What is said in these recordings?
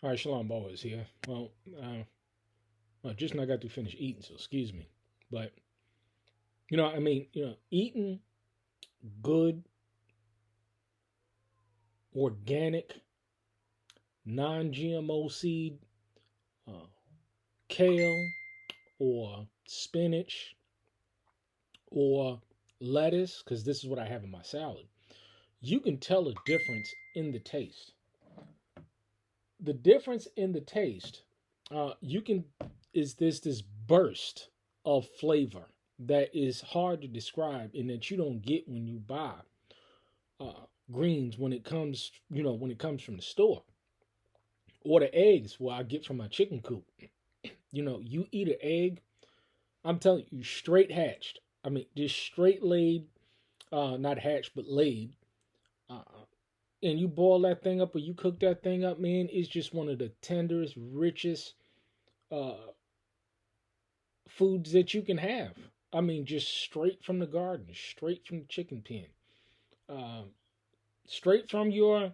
All right, Shalom Boa is here. Just not got to finish eating, so excuse me. But eating good, organic, non-GMO seed, uh, kale or spinach or lettuce, because this is what I have in my salad. You can tell a difference in the taste. The difference in the taste, you can is this burst of flavor that is hard to describe and that you don't get when you buy greens when it comes from the store, or the eggs what I get from my chicken coop. You eat an egg, I'm telling you, straight hatched. I mean, just straight laid, not hatched but laid. Uh, and you boil that thing up or you cook that thing up, man, it's just one of the tenderest, richest uh, foods that you can have. I mean, just straight from the garden, straight from the chicken pen, um, straight from your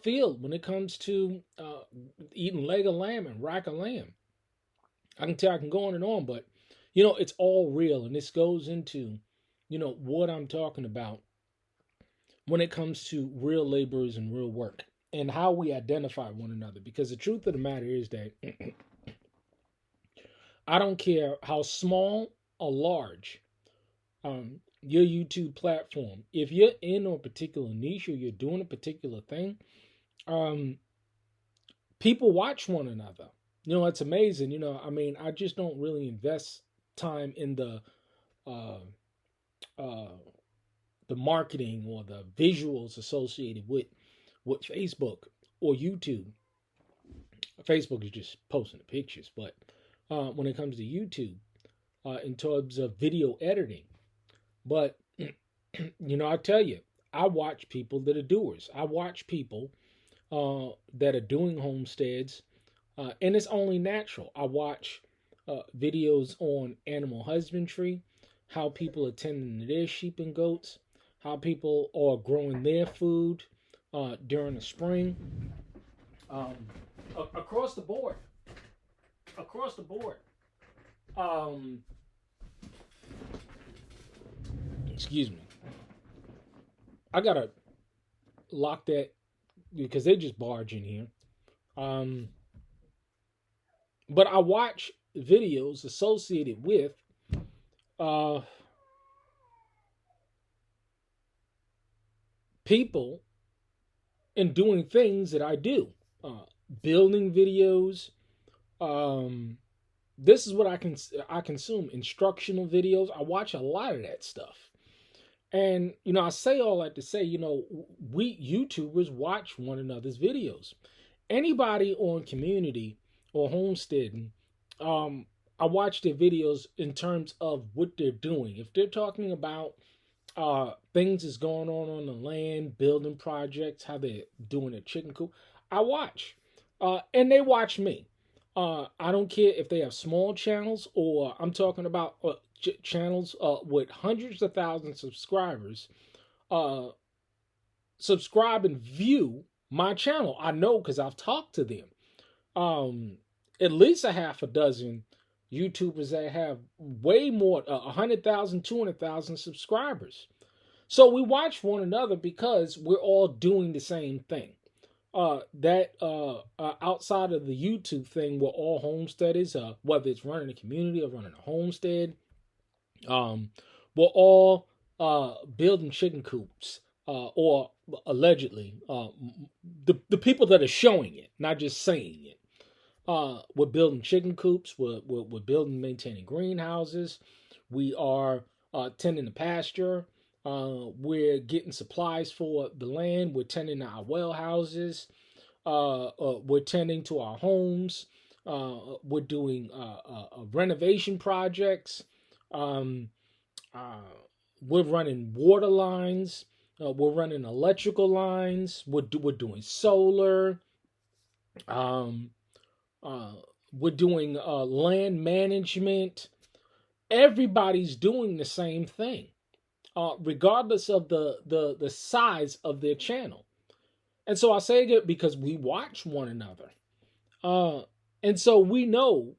field when it comes to eating leg of lamb and rack of lamb. I can go on and on, but it's all real, and this goes into what I'm talking about when it comes to real laborers and real work and how we identify one another. Because the truth of the matter is that I don't care how small or large your YouTube platform, if you're in a particular niche or you're doing a particular thing, people watch one another. It's amazing. I just don't really invest time in uh, uh, the marketing or the visuals associated with Facebook or YouTube. Facebook is just posting the pictures, but when it comes to YouTube, in terms of video editing, but I tell you, I watch people that are doers. I watch people that are doing homesteads, and it's only natural. I watch videos on animal husbandry, how people are tending to their sheep and goats, how people are growing their food during the spring, um, across the board. Across the board. Um, Excuse me. I gotta lock that because they just barge in here. Um, but I watch videos associated with uh, people and doing things that I do. Building videos. Um, this is what I consume: instructional videos. I watch a lot of that stuff. And I say all that to say, we YouTubers watch one another's videos. Anybody on community or homesteading, I watch their videos in terms of what they're doing. If they're talking about things that's going on the land, building projects, how they're doing a chicken coop, I watch, and they watch me. I don't care if they have small channels or I'm talking about channels with hundreds of thousands of subscribers. Uh, Subscribe and view my channel. I know because I've talked to them. At least a half a dozen YouTubers that have way more, 100,000, 200,000 subscribers. So we watch one another because we're all doing the same thing. Outside of the YouTube thing, we're all homesteaders, whether it's running a community or running a homestead. We're all building chicken coops, or allegedly, the people that are showing it, not just saying it. We're building chicken coops. We're building, maintaining greenhouses. We are tending the pasture. We're getting supplies for the land. We're tending to our well houses. We're tending to our homes. We're doing renovation projects. Um, we're running water lines. We're running electrical lines. We're doing solar. Um, uh, we're doing land management. Everybody's doing the same thing, regardless of the size of their channel. And so I say it because we watch one another. Uh, and so we know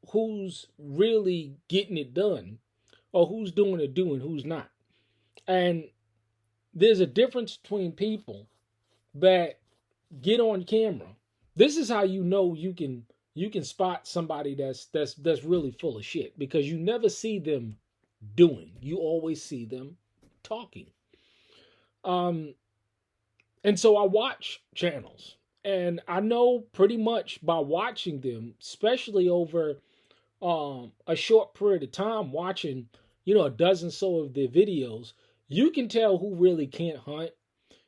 who's really getting it done or who's doing it, doing, who's not. And there's a difference between people that get on camera. This is how you know you can spot somebody that's really full of shit, because you never see them doing. You always see them talking. Um and so I watch channels, and I know pretty much by watching them, especially over a short period of time, watching, a dozen so of their videos, you can tell who really can't hunt.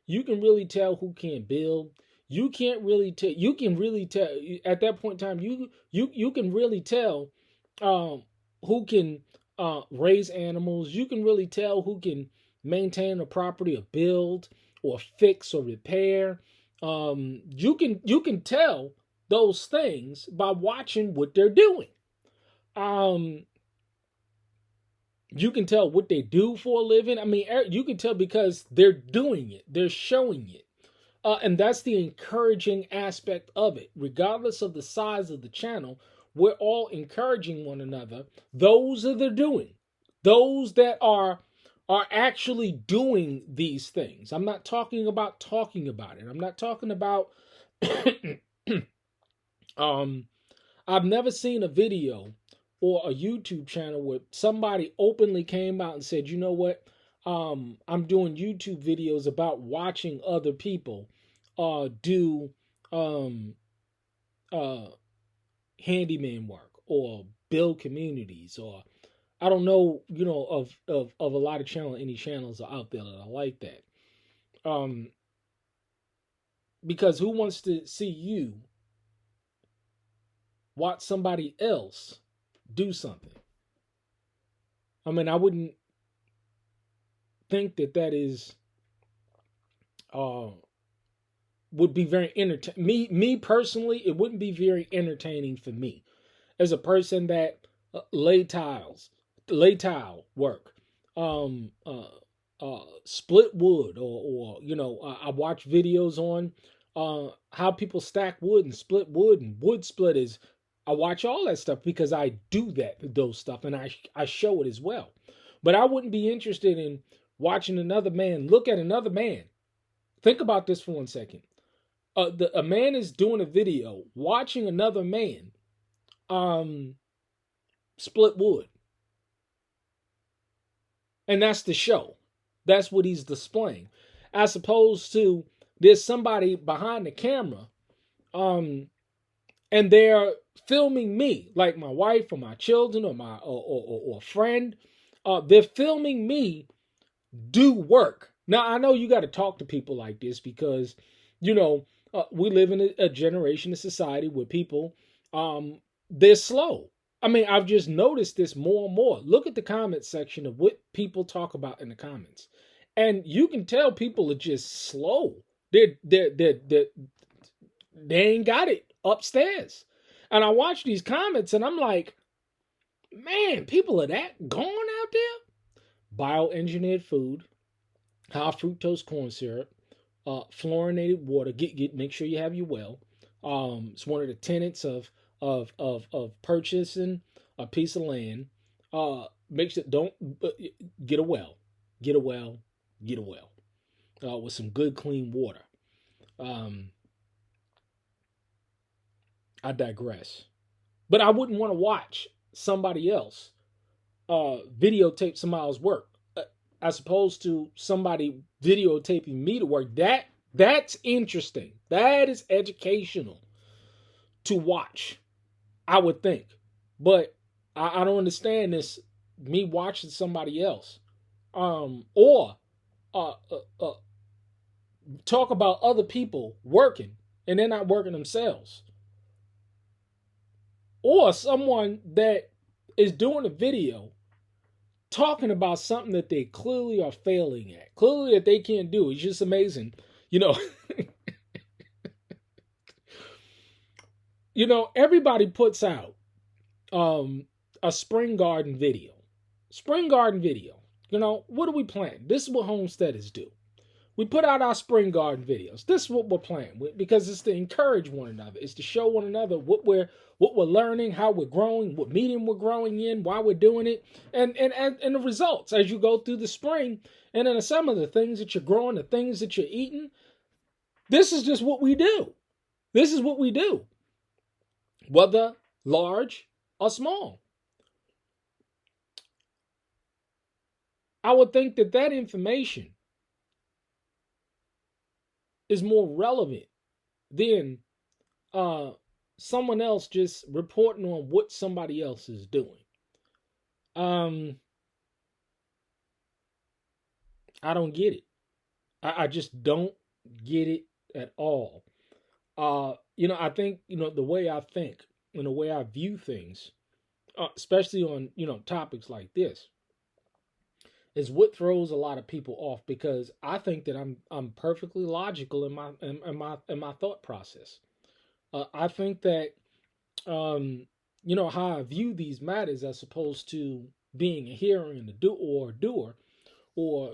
You can really tell who can't build. You can't really tell. You can really tell at that point in time. You can really tell um, who can raise animals. You can really tell who can maintain a property or build or fix or repair. You can tell those things by watching what they're doing. Um, you can tell what they do for a living. I mean, you can tell because they're doing it. They're showing it. And that's the encouraging aspect of it. Regardless of the size of the channel, we're all encouraging one another. Those are the doing. Those that are actually doing these things. I'm not talking about talking about it. I'm not talking about um I've never seen a video or a YouTube channel where somebody openly came out and said, you know what? I'm doing YouTube videos about watching other people do um, uh, handyman work or build communities, or I don't know, of a lot of any channels are out there that are like that. Um, because who wants to see you watch somebody else do something? I mean, I wouldn't think that is uh would be very entertaining. Me personally, it wouldn't be very entertaining for me as a person that lay tile work, um, uh, split wood, or I watch videos on how people stack wood and split wood and wood splitters. I watch all that stuff because I do those stuff, and I show it as well. But I wouldn't be interested in watching another man look at another man. Think about this for 1 second. A man is doing a video watching another man um, split wood, and that's the show. That's what he's displaying, as opposed to there's somebody behind the camera, um, and they're filming me, like my wife or my children or my or a friend. They're filming me do work. Now I know you got to talk to people like this because we live in a generation of society where people they're slow. I mean, I've just noticed this more and more. Look at the comment section of what people talk about in the comments, and you can tell people are just slow. They ain't got it upstairs. And I watch these comments and I'm like, man, people are that gone out there. Bioengineered food, high fructose corn syrup, fluorinated water. Make sure you have your well. It's one of the tenets of purchasing a piece of land. Make sure don't get a well, get a well, get a well with some good clean water. I digress, but I wouldn't want to watch somebody else videotape somebody's work as opposed to somebody videotaping me to work. That's interesting. That is educational to watch, I would think. But I don't understand this, me watching somebody else. Or talk about other people working and they're not working themselves. Or someone that is doing a video talking about something that they clearly are failing at, clearly that they can't do. It's just amazing. Everybody puts out a spring garden video. Spring garden video. What do we plant? This is what homesteaders do. We put out our spring garden videos. This is what we're playing with because it's to encourage one another. It's to show one another what we're learning, how we're growing, what medium we're growing in, why we're doing it, and the results as you go through the spring and in the summer, the things that you're growing, the things that you're eating. This is just what we do. This is what we do, whether large or small. I would think that information is more relevant than someone else just reporting on what somebody else is doing. I don't get it. I just don't get it at all. I think, the way I think and the way I view things, especially on, topics like this, is what throws a lot of people off because I think that I'm perfectly logical in my thought process. I think that how I view these matters as opposed to being a hearer and a doer, or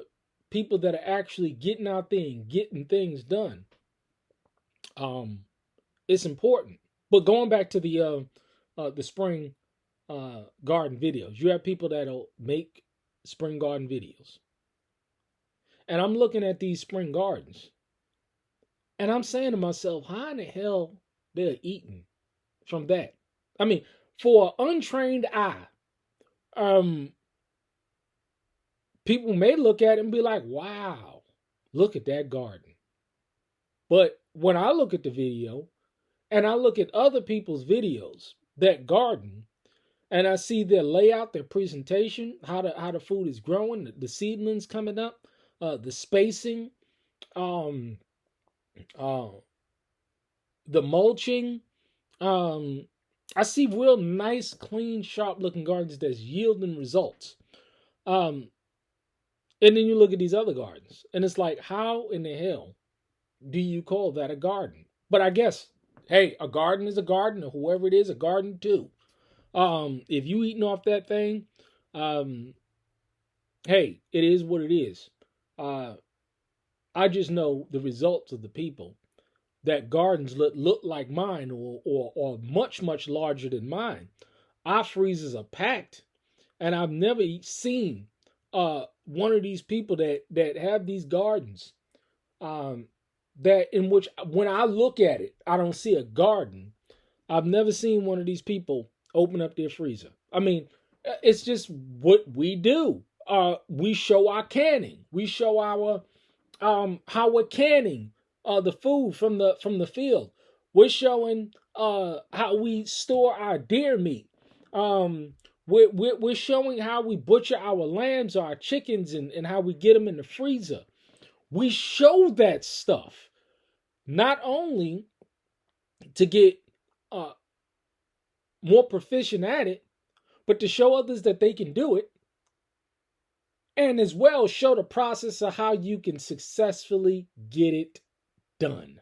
people that are actually getting out there and getting things done. It's important. But going back to the spring garden videos, you have people that'll make spring garden videos, and I'm looking at these spring gardens, and I'm saying to myself, how in the hell they're eating from that? I mean, for an untrained eye, people may look at it and be like, wow, look at that garden. But when I look at the video and I look at other people's videos that garden, and I see their layout, their presentation, how the food is growing, the seedlings coming up, the spacing, um, uh, the mulching. I see real nice, clean, sharp-looking gardens that's yielding results. And then you look at these other gardens, and it's like, how in the hell do you call that a garden? But I guess, hey, a garden is a garden, or whoever it is, a garden too. If you eating off that thing, hey, it is what it is. I just know the results of the people that gardens look like mine or much, much larger than mine. Our freezers are packed, and I've never seen one of these people that have these gardens that in which when I look at it, I don't see a garden. I've never seen one of these people open up their freezer. I mean, it's just what we do. We show our canning. We show our how we're canning the food from the field. We're showing how we store our deer meat. We're showing how we butcher our lambs or our chickens and how we get them in the freezer. We show that stuff not only to get more proficient at it, but to show others that they can do it, and as well show the process of how you can successfully get it done.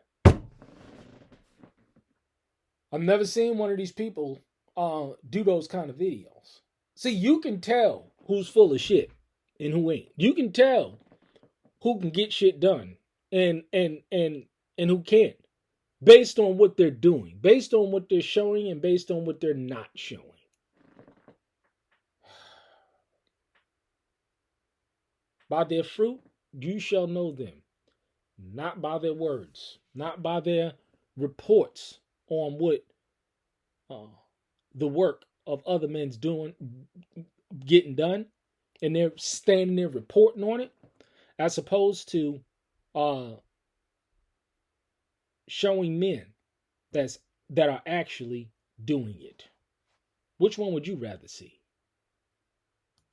I've never seen one of these people do those kind of videos. See, you can tell who's full of shit and who ain't. You can tell who can get shit done and who can't, based on what they're doing, based on what they're showing, and based on what they're not showing. By their fruit you shall know them, not by their words, not by their reports on what the work of other men's doing, getting done, and they're standing there reporting on it, as opposed to showing men that are actually doing it. Which one would you rather see?